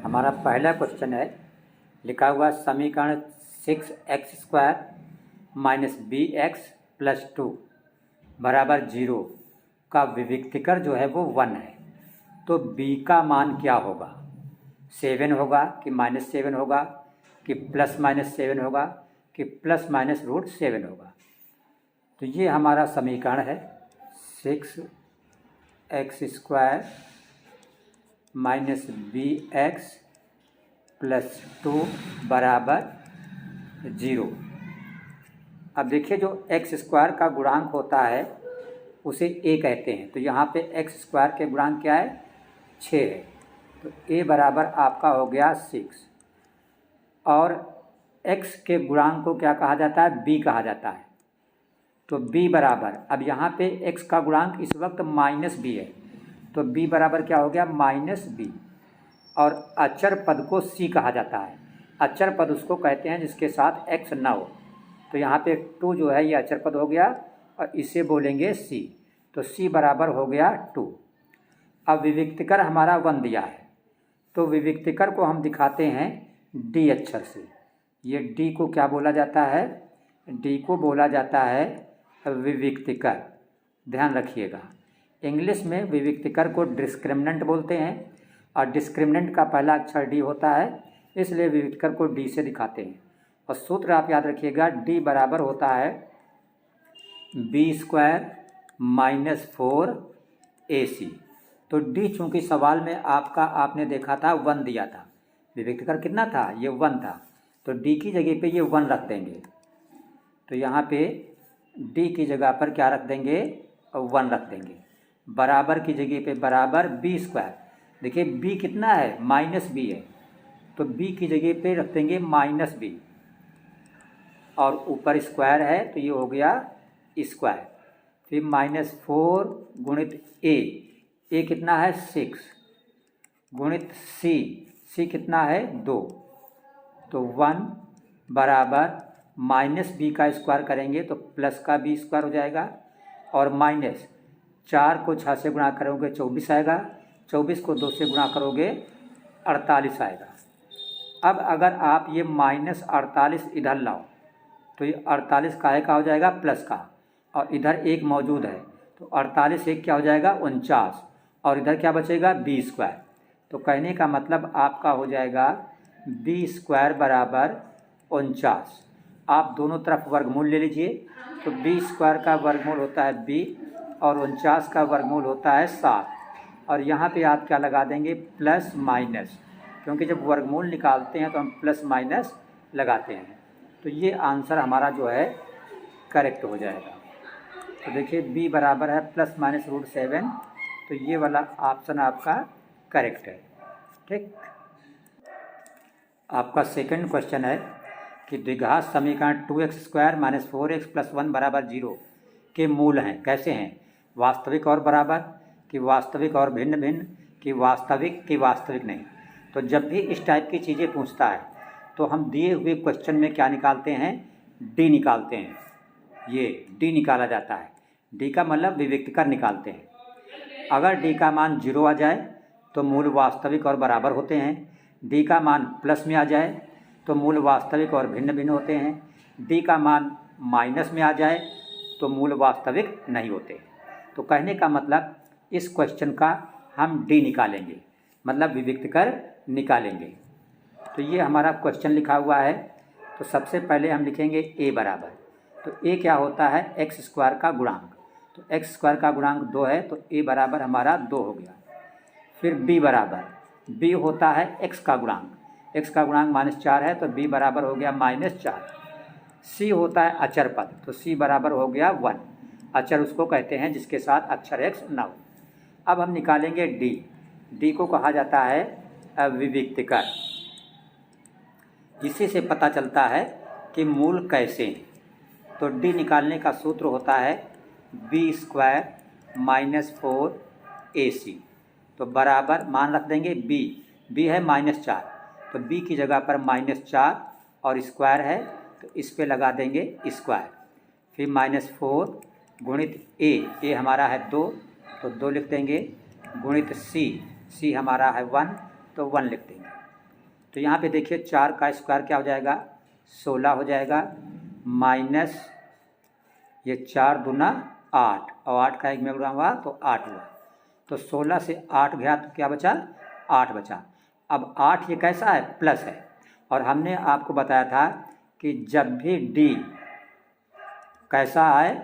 हमारा पहला क्वेश्चन है, लिखा हुआ समीकरण 6x² माइनस bx प्लस 2 बराबर 0 का विविक्तिकर जो है वो 1 है। तो b का मान क्या होगा? 7 होगा कि -7 होगा कि +-7 होगा कि +-√7 होगा? तो ये हमारा समीकरण है 6x² माइनस bx प्लस 2 बराबर 0। अब देखिए, जो x² का गुणांक होता है उसे a कहते हैं। तो यहाँ पे x² के गुणांक क्या है? 6 है। तो a बराबर आपका हो गया 6। और x के गुणांक को क्या कहा जाता है? b कहा जाता है। तो b बराबर, अब यहाँ पे x का गुणांक इस वक्त -b है, तो b बराबर क्या हो गया? -b। और अचर पद को c कहा जाता है। अचर पद उसको कहते हैं जिसके साथ x न हो। तो यहाँ पे 2 जो है ये अचर पद हो गया और इसे बोलेंगे c। तो c बराबर हो गया 2। अब विविक्तिकर हमारा 1 दिया है, तो विविक्तिकर को हम दिखाते हैं d अक्षर से। ये d को क्या बोला जाता है? d को बोला जाता है विविक्तिकर। ध्यान रखिएगा, इंग्लिश में विविक्तिकर को डिस्क्रिमिनेंट बोलते हैं और डिस्क्रिमिनेंट का पहला अक्षर d होता है, इसलिए विविक्तिकर को d से दिखाते हैं। और सूत्र आप याद रखिएगा, d बराबर होता है b² माइनस 4ac। तो d चूँकि सवाल में आपने देखा था 1 दिया था, विविक्तिकर कितना था? ये 1 था। तो d की जगह पे ये 1 रख देंगे। तो यहाँ पे d की जगह पर क्या रख देंगे? 1 रख देंगे। बराबर की जगह पे बराबर b²। देखिए b कितना है? -b है, तो b की जगह पे रख देंगे -b। और ऊपर स्क्वायर है तो ये हो गया स्क्वायर। फिर -4 गुणित a कितना है? 6 गुणित c कितना है? 2। तो 1 बराबर -b का स्क्वायर करेंगे तो प्लस का b² हो जाएगा। और -4 को 6 से गुणा करोगे 24 आएगा, 24 को 2 से गुणा करोगे 48 आएगा। अब अगर आप ये -48 इधर लाओ तो ये 48 काहे का हो जाएगा? प्लस का। और इधर 1 मौजूद है, तो 48 1 क्या हो जाएगा? 49। और इधर क्या बचेगा? b²। तो कहने का मतलब आपका हो जाएगा b² बराबर 49। आप दोनों तरफ वर्गमूल ले लीजिए, तो b² का वर्गमूल होता है b और 49 का वर्गमूल होता है 7। और यहाँ पे आप क्या लगा देंगे? प्लस माइनस, क्योंकि जब वर्गमूल निकालते हैं तो हम प्लस माइनस लगाते हैं। तो ये आंसर हमारा जो है करेक्ट हो जाएगा। तो देखिए b बराबर है +-√7, तो ये वाला ऑप्शन आपका करेक्ट है। ठीक। आपका सेकंड क्वेश्चन है कि द्विघात समीकरण 2x² माइनस 4x प्लस 1 बराबर 0 के मूल हैं। कैसे हैं? वास्तविक और बराबर, कि वास्तविक और भिन्न भिन्न, कि वास्तविक नहीं। तो जब भी इस टाइप की चीज़ें पूछता है तो हम दिए हुए क्वेश्चन में क्या निकालते हैं? d निकालते हैं। ये d निकाला जाता है। d का मतलब विविक्तिकर निकालते हैं। अगर d का मान 0 आ जाए तो मूल वास्तविक और बराबर होते हैं। d का मान प्लस में आ जाए तो मूल वास्तविक और भिन्न भिन्न होते हैं। d का मान माइनस में आ जाए तो मूल वास्तविक नहीं होते। तो कहने का मतलब इस क्वेश्चन का हम d निकालेंगे, मतलब विविक्तिकर निकालेंगे। तो ये हमारा क्वेश्चन लिखा हुआ है। तो सबसे पहले हम लिखेंगे a बराबर। तो a क्या होता है? x² का गुणांक। तो x² का गुणांक 2 है, तो a बराबर हमारा 2 हो गया। फिर b बराबर, b होता है x का गुणांक। x का गुणांक -4 है, तो b बराबर हो गया -4। c होता है अचर पद, तो c बराबर हो गया 1। अचर उसको कहते हैं जिसके साथ अक्षर x न हो। अब हम निकालेंगे d को कहा जाता है विविक्तिकर। इसी से पता चलता है कि मूल कैसे हैं। तो d निकालने का सूत्र होता है b² माइनस 4ac। तो बराबर मान रख देंगे b है -4, तो b की जगह पर -4 और स्क्वायर है तो इस पे लगा देंगे स्क्वायर। फिर -4 गुणित a हमारा है 2, तो 2 लिख देंगे, गुणित c हमारा है 1, तो 1 लिख देंगे। तो यहाँ पे देखिए 4 का स्क्वायर क्या हो जाएगा, 16 हो जाएगा, माइनस ये 4 दूना 8 और 8 का 1 में गुणा हुआ तो 8 हुआ। तो 16 से 8 गया तो क्या बचा, 8 बचा। अब 8 ये कैसा है, प्लस है, और हमने आपको बताया था कि जब भी डी कैसा आए,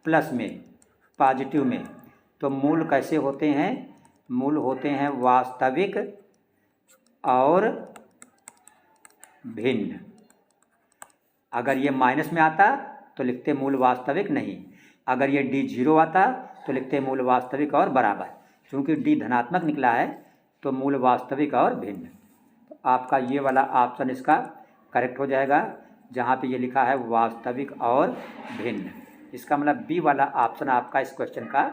प्लस में, पॉजिटिव में, तो मूल कैसे होते हैं, मूल होते हैं वास्तविक और भिन्न। अगर ये माइनस में आता तो लिखते मूल वास्तविक नहीं, अगर ये डी 0 आता तो लिखते मूल वास्तविक और बराबर। क्योंकि डी धनात्मक निकला है तो मूल वास्तविक और भिन्न। तो आपका ये वाला ऑप्शन इसका करेक्ट हो जाएगा, जहाँ पे ये लिखा है वास्तविक और भिन्न। इसका मतलब बी वाला ऑप्शन आपका इस क्वेश्चन का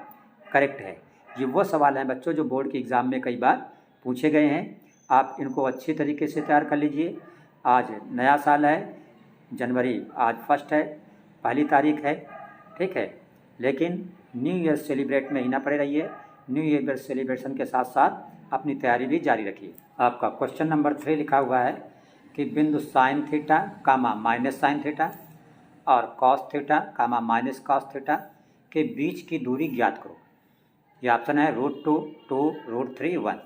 करेक्ट है। ये वो सवाल हैं बच्चों जो बोर्ड के एग्ज़ाम में कई बार पूछे गए हैं। आप इनको अच्छी तरीके से तैयार कर लीजिए। आज नया साल है, जनवरी आज 1 है, पहली तारीख है, ठीक है। लेकिन न्यू ईयर सेलिब्रेट में ही ना पड़े रहिए, न्यू ईयर सेलिब्रेशन के साथ साथ अपनी तैयारी भी जारी रखिए। आपका क्वेश्चन नंबर 3 लिखा हुआ है कि बिंदु sine theta comma minus sine theta और cos theta comma minus cos theta के बीच की दूरी ज्ञात करो। ये ऑप्शन है √2, 2, √3, 1।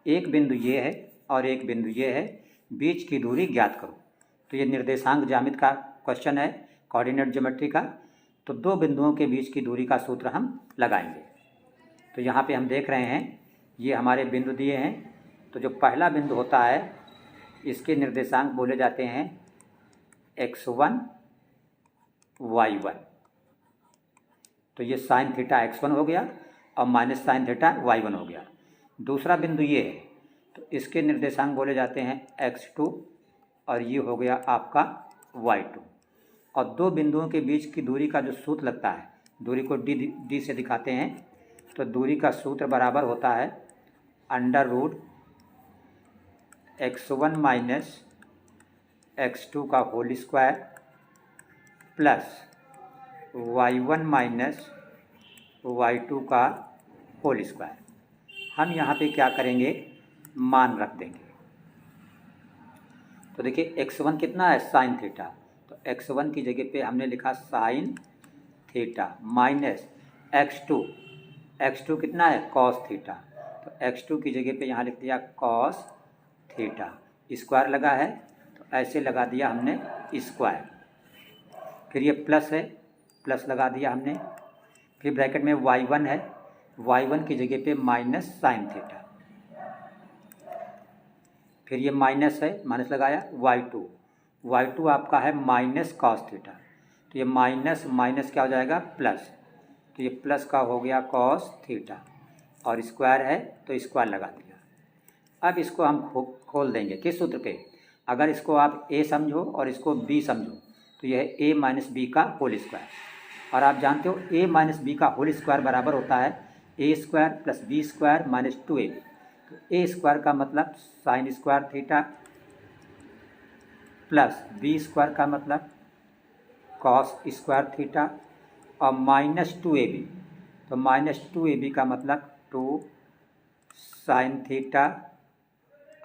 एक बिंदु ये है और एक बिंदु ये है, बीच की दूरी ज्ञात करो। तो ये निर्देशांक ज्यामिति का क्वेश्चन है, कोऑर्डिनेट ज्योमेट्री का। तो दो बिंदुओं के बीच की दूरी का सूत्र हम लगाएंगे। तो यहाँ पे हम देख रहे हैं ये हमारे बिंदु दिए हैं। तो जो पहला बिंदु होता है इसके निर्देशांक बोले जाते हैं x1, y1। तो ये साइन थीटा x1 हो गया और माइनस साइन थीटा y1 हो गया। दूसरा बिंदु ये है तो इसके निर्देशांक बोले जाते हैं x2 और ये हो गया आपका y2। और दो बिंदुओं के बीच की दूरी का जो सूत्र लगता है, दूरी को d से दिखाते हैं, तो दूरी का सूत्र बराबर होता है √x1 माइनस x2 का whole square plus y1 minus y2 का होल स्क्वायर। हम यहाँ पे क्या करेंगे, मान रख देंगे। तो देखिए x1 कितना है, साइन थीटा। तो x1 की जगह पे हमने लिखा साइन थीटा माइनस x2 कितना है, कॉस थीटा। तो x2 की जगह पे यहाँ लिख दिया कॉस थीटा। स्क्वायर लगा है तो ऐसे लगा दिया हमने स्क्वायर। फिर ये प्लस है, प्लस लगा दिया हमने। फिर ब्रैकेट में y1 है, y1 की जगह पे माइनस साइन थीटा। फिर ये माइनस है, माइनस लगाया, y2 आपका है माइनस कॉस थीटा। तो ये माइनस माइनस क्या हो जाएगा, प्लस। तो ये प्लस का हो गया कॉस थीटा और स्क्वायर है तो स्क्वायर लगा दिया। अब इसको हम खोल देंगे किस सूत्र पे, अगर इसको आप a समझो और इसको b समझो तो यह a माइनस बी का होल स्क्वायर। और आप जानते हो a माइनस बी का होल स्क्वायर बराबर होता है a square plus B square minus 2ab। तो a स्क्वायर का मतलब sine square theta plus B square का मतलब कॉस स्क्वायर थीटा और माइनस 2ab। तो माइनस 2ab का मतलब 2 साइन थीटा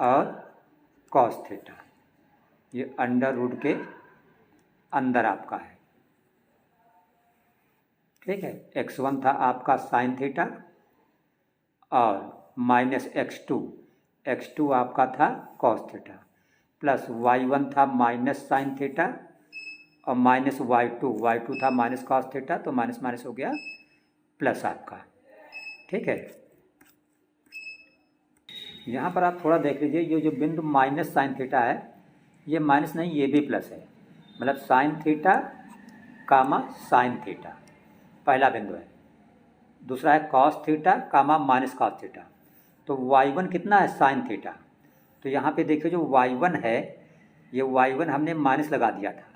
और कॉस थीटा। ये अंडर रूट के अंदर आपका है, ठीक है। x1 था आपका साइन थीटा और माइनस x2 आपका था कॉस थीटा प्लस y1 था माइनस साइन थीटा और माइनस y2 था माइनस कॉस थीटा। तो माइनस माइनस हो गया प्लस आपका, ठीक है। यहाँ पर आप थोड़ा देख लीजिए, ये जो बिंदु माइनस साइन थीटा है ये माइनस नहीं, ये भी प्लस है। मतलब sine theta comma sine theta पहला बिंदु है। दूसरा है cos theta comma minus cos theta. तो y1 कितना है, साइन थीटा। तो यहाँ पे देखिए जो y1 है, ये y1 हमने माइनस लगा दिया था,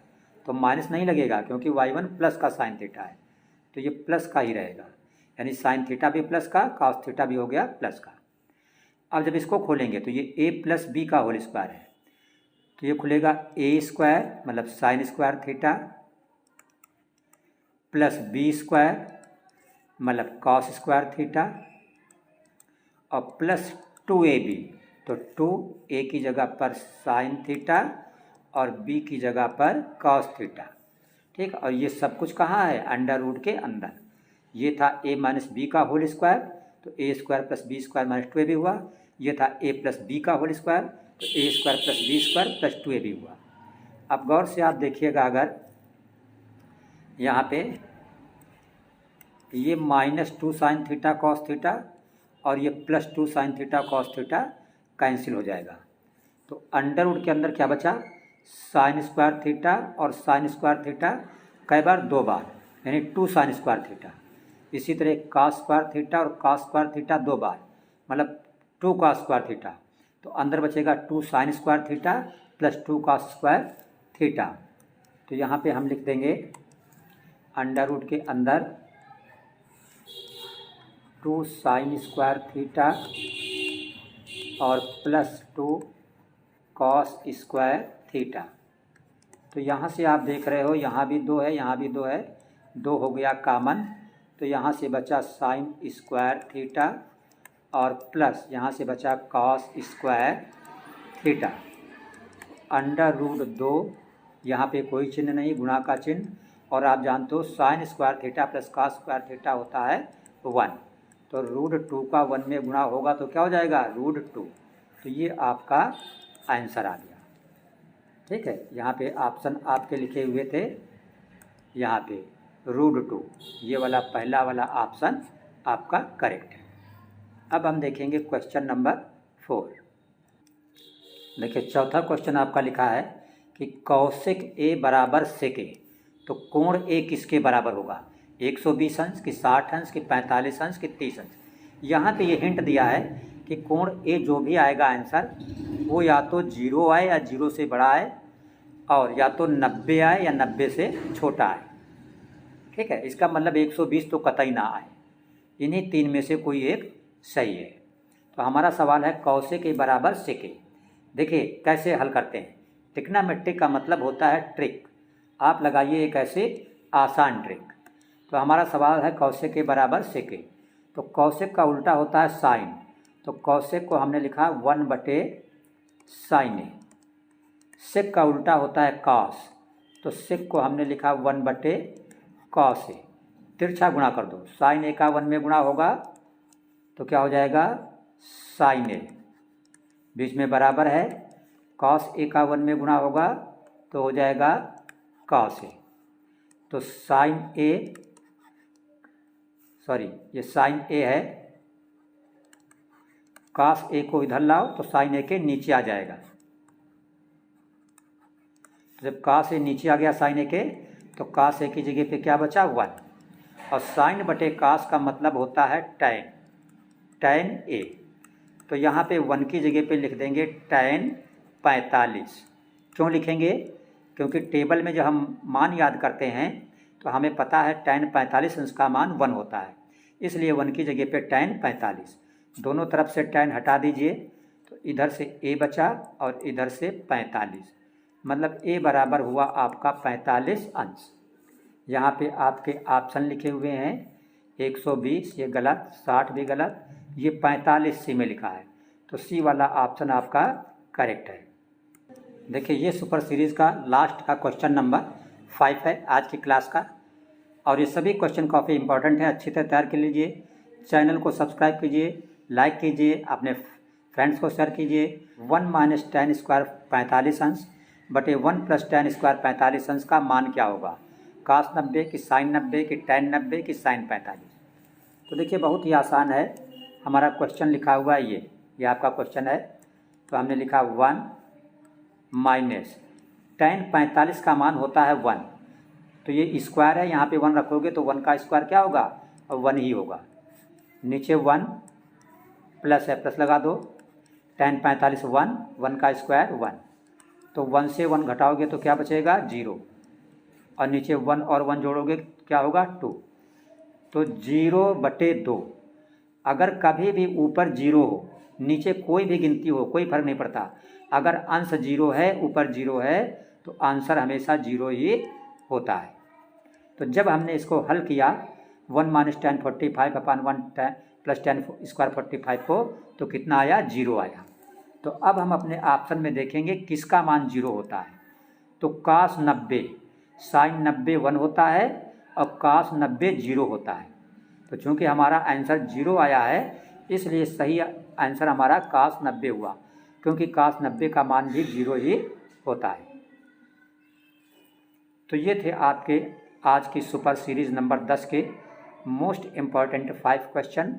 तो माइनस नहीं लगेगा क्योंकि y1 प्लस का साइन थीटा है, तो ये प्लस का ही रहेगा। यानी साइन थीटा भी प्लस का, कॉस थीटा भी हो गया प्लस का। अब जब इसको खोलेंगे तो ये a प्लस बी का होल स्क्वायर है, तो ये खुलेगा a स्क्वायर मतलब sine square theta plus B square मतलब कॉस स्क्वायर थीटा और प्लस 2ab तो 2a की जगह पर साइन थीटा और b की जगह पर कॉस थीटा। ठीक, और ये सब कुछ कहाँ है? अंडर रूट के अंदर। ये था a माइनस बी का होल स्क्वायर, तो a square plus B square minus 2ab हुआ। ये था a प्लस बी का होल स्क्वायर, तो a square plus B square plus 2ab हुआ। अब गौर से आप देखिएगा, अगर यहाँ पे ये -2 साइन थीटा कॉस थीटा और ये +2 sine theta cos theta cancel हो जाएगा, तो अंडर रूट के अंदर क्या बचा? साइन स्क्वायर थीटा और साइन स्क्वायर थीटा कई बार? 2 बार, यानी 2 साइन स्क्वायर थीटा। इसी तरह कॉस स्क्वायर थीटा और कॉस स्क्वायर थीटा 2 बार, मतलब 2 कॉस स्क्वायर थीटा। तो अंदर बचेगा 2 sign square theta plus 2 cos square theta. तो यहाँ पे हम लिख देंगे अंडर रूट के अंदर 2 साइन स्क्वायर थीटा और +2 कॉस स्क्वायर थीटा। तो यहाँ से आप देख रहे हो, यहाँ भी 2 है, यहाँ भी 2 है, 2 हो गया कामन, तो यहाँ से बचा साइन स्क्वायर थीटा और प्लस यहाँ से बचा cos square theta. Under root 2, यहाँ पे कोई चिन्ह नहीं, गुणा का चिन्ह, और आप जानते हो sign square theta plus cos square theta होता है 1, तो √2 का 1 में गुणा होगा तो क्या हो जाएगा? √2। तो ये आपका आंसर आ गया। ठीक है, यहाँ पे ऑप्शन आपके लिखे हुए थे, यहाँ पे √2, ये वाला पहला वाला ऑप्शन आपका करेक्ट है। अब हम देखेंगे क्वेश्चन नंबर 4। देखिए, चौथा क्वेश्चन आपका लिखा है कि कौशिक a बराबर सेक a, तो कोण a किसके बराबर होगा? 120 अंश कि 60 अंश कि 45 अंश कि 30 अंश। यहाँ पे ये हिंट दिया है कि कोण a जो भी आएगा आंसर, वो या तो 0 आए या 0 से बड़ा आए, और या तो 90 आए या 90 से छोटा आए। ठीक है, इसका मतलब 120 तो कतई ना आए, इन्हीं 3 में से कोई एक सही है। तो हमारा सवाल है कौशिक a बराबर सेक a। देखिए कैसे हल करते हैं। ट्रिग्नोमेट्रिक का मतलब होता है ट्रिक, आप लगाइए एक ऐसे आसान ट्रिक। तो हमारा सवाल है कौशिक a बराबर सेक a, तो कौशिक का उल्टा होता है साइन, तो कौशिक को हमने लिखा 1/sin a। सेक का उल्टा होता है कॉस, तो सेक को हमने लिखा 1/cos a। तिरछा गुणा कर दो, साइन a का 1 में गुणा होगा तो क्या हो जाएगा? साइन a, बीच में बराबर है, कॉस a का 1 में गुणा होगा तो हो जाएगा कॉस a। तो साइन a, सॉरी ये साइन a है, कॉस a को इधर लाओ तो साइन a के नीचे आ जाएगा। तो जब कॉस a नीचे आ गया साइन a के, तो कॉस a की जगह पे क्या बचा? 1, और साइन बटे कॉस का मतलब होता है tan a। तो यहाँ पे 1 की जगह पे लिख देंगे tan 45। क्यों लिखेंगे? क्योंकि टेबल में जब हम मान याद करते हैं तो हमें पता है tan 45 अंश का मान 1 होता है, इसलिए 1 की जगह पे tan 45। दोनों तरफ से tan हटा दीजिए, तो इधर से a बचा और इधर से 45, मतलब a बराबर हुआ आपका 45 अंश। यहाँ पे आपके ऑप्शन लिखे हुए हैं 120, ये गलत, 60 भी गलत, ये 45 सी में लिखा है, तो सी वाला ऑप्शन आपका करेक्ट है। देखिए, ये सुपर सीरीज़ का लास्ट का क्वेश्चन नंबर 5 है आज की क्लास का, और ये सभी क्वेश्चन काफ़ी इंपॉर्टेंट है, अच्छी तरह तैयार कर लीजिए। चैनल को सब्सक्राइब कीजिए, लाइक कीजिए, अपने फ्रेंड्स को शेयर कीजिए। 1 - tan स्क्वायर 45 अंश बटे 1 + tan स्क्वायर 45 अंश का मान क्या होगा? cos 90 कि sin 90 कि tan 90 कि sin 45? तो देखिए बहुत ही आसान है, हमारा क्वेश्चन लिखा हुआ है, ये आपका क्वेश्चन है। तो हमने लिखा 1 - tan 45 का मान होता है 1, तो ये स्क्वायर है, यहाँ पे 1 रखोगे तो 1 का स्क्वायर क्या होगा? और 1 ही होगा। नीचे 1 प्लस है, प्लस लगा दो, tan 45 1 का स्क्वायर 1, तो 1 से 1 घटाओगे तो क्या बचेगा? 0, और नीचे 1 और 1 जोड़ोगे क्या होगा? 2, तो 0/2। अगर कभी भी ऊपर 0 हो, नीचे कोई भी गिनती हो, कोई फर्क नहीं पड़ता, अगर अंश 0 है, ऊपर 0 है, तो आंसर हमेशा 0 ही होता है। तो जब हमने इसको हल किया 1 - tan 45/1 + tan स्क्वायर 45 को, तो कितना आया? 0 आया। तो अब हम अपने ऑप्शन में देखेंगे किसका मान 0 होता है। तो cos 90 sin 90 1 होता है और cos 90 0 होता है। तो चूँकि हमारा आंसर 0 आया है इसलिए सही आंसर हमारा cos 90 हुआ, क्योंकि cos 90 का मान भी 0 ही होता है। तो ये थे आपके आज की सुपर सीरीज़ नंबर 10 के मोस्ट इम्पॉर्टेंट 5 क्वेश्चन।